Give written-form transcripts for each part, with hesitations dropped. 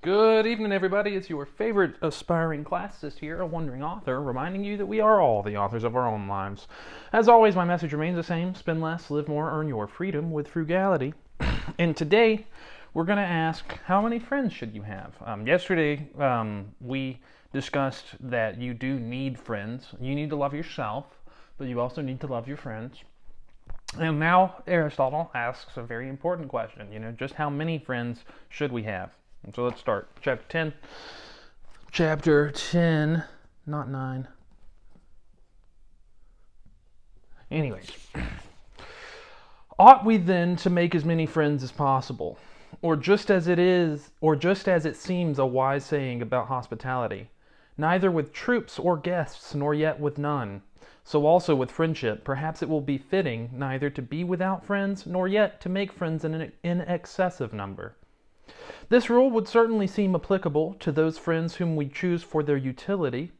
Good evening, everybody. It's your favorite aspiring classicist here, a wandering author, reminding you that we are all the authors of our own lives. As always, my message remains the same: spend less, live more, earn your freedom with frugality. And today, we're going to ask, how many friends should you have? Yesterday, we discussed that you do need friends. You need to love yourself, but you also need to love your friends. And now Aristotle asks a very important question, just how many friends should we have? And so let's start. Chapter 10. Chapter 10, not 9. Anyways. Ought we then to make as many friends as possible? Or just as it seems a wise saying about hospitality, neither with troops or guests, nor yet with none. So also with friendship, perhaps it will be fitting neither to be without friends, nor yet to make friends in excessive number. This rule would certainly seem applicable to those friends whom we choose for their utility,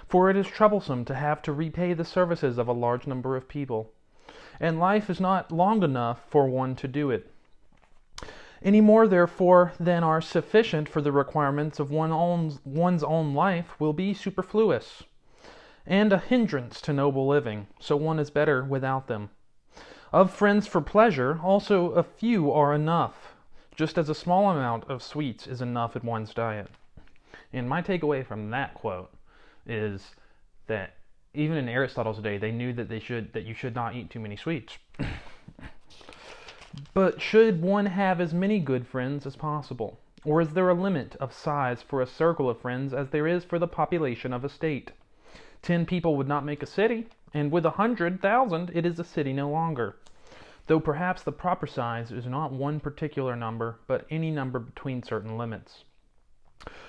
for it is troublesome to have to repay the services of a large number of people, and life is not long enough for one to do it. Any more, therefore, than are sufficient for the requirements of one's own life will be superfluous, and a hindrance to noble living, so one is better without them. Of friends for pleasure, also a few are enough, just as a small amount of sweets is enough in one's diet. And my takeaway from that quote is that even in Aristotle's day, they knew that you should not eat too many sweets. But should one have as many good friends as possible? Or is there a limit of size for a circle of friends as there is for the population of a state? 10 people would not make a city, and with 100,000 it is a city no longer. Though perhaps the proper size is not one particular number, but any number between certain limits.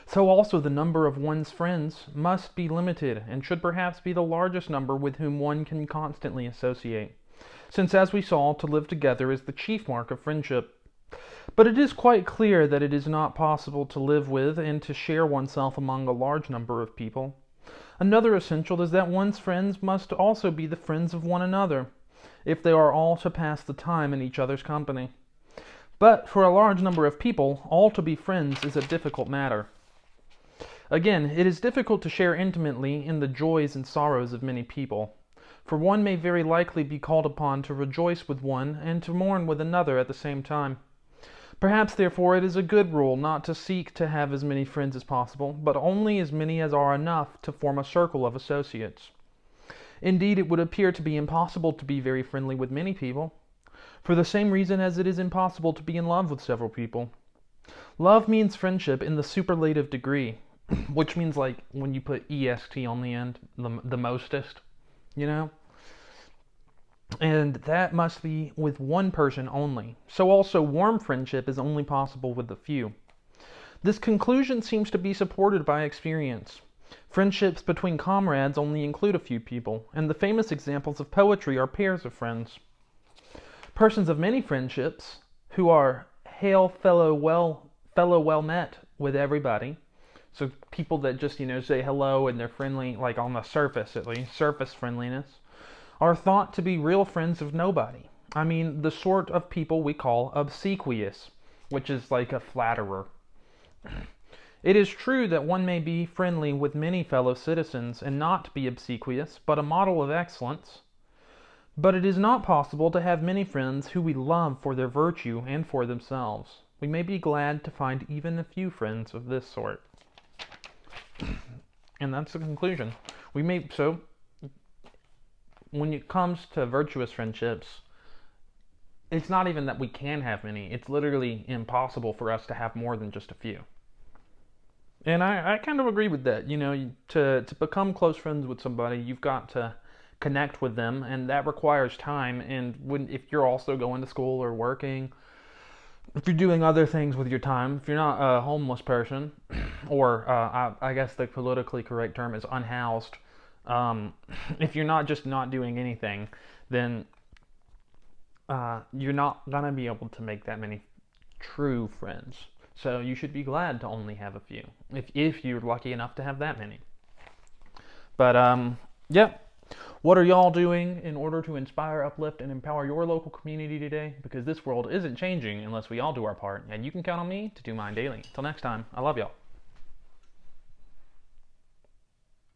So also the number of one's friends must be limited, and should perhaps be the largest number with whom one can constantly associate, since, as we saw, to live together is the chief mark of friendship. But it is quite clear that it is not possible to live with and to share oneself among a large number of people. Another essential is that one's friends must also be the friends of one another, if they are all to pass the time in each other's company. But for a large number of people, all to be friends is a difficult matter. Again, it is difficult to share intimately in the joys and sorrows of many people, for one may very likely be called upon to rejoice with one and to mourn with another at the same time. Perhaps, therefore, it is a good rule not to seek to have as many friends as possible, but only as many as are enough to form a circle of associates. Indeed, it would appear to be impossible to be very friendly with many people, for the same reason as it is impossible to be in love with several people. Love means friendship in the superlative degree, which means like when you put est on the end, the mostest, And that must be with one person only. So also warm friendship is only possible with a few. This conclusion seems to be supported by experience. Friendships between comrades only include a few people, and the famous examples of poetry are pairs of friends. Persons of many friendships, who are hail fellow well met with everybody, so people that just, say hello and they're friendly, like on the surface at least, surface friendliness, are thought to be real friends of nobody. I mean, the sort of people we call obsequious, which is like a flatterer. It is true that one may be friendly with many fellow citizens and not be obsequious, but a model of excellence. But it is not possible to have many friends who we love for their virtue and for themselves. We may be glad to find even a few friends of this sort. And that's the conclusion. So when it comes to virtuous friendships, it's not even that we can have many. It's literally impossible for us to have more than just a few. And I kind of agree with that. To become close friends with somebody, you've got to connect with them, and that requires time. And if you're also going to school or working, if you're doing other things with your time, if you're not a homeless person, or I guess the politically correct term is unhoused, if you're not doing anything, then you're not going to be able to make that many true friends. So you should be glad to only have a few, if you're lucky enough to have that many. But, yeah. What are y'all doing in order to inspire, uplift, and empower your local community today? Because this world isn't changing unless we all do our part, and you can count on me to do mine daily. Till next time, I love y'all.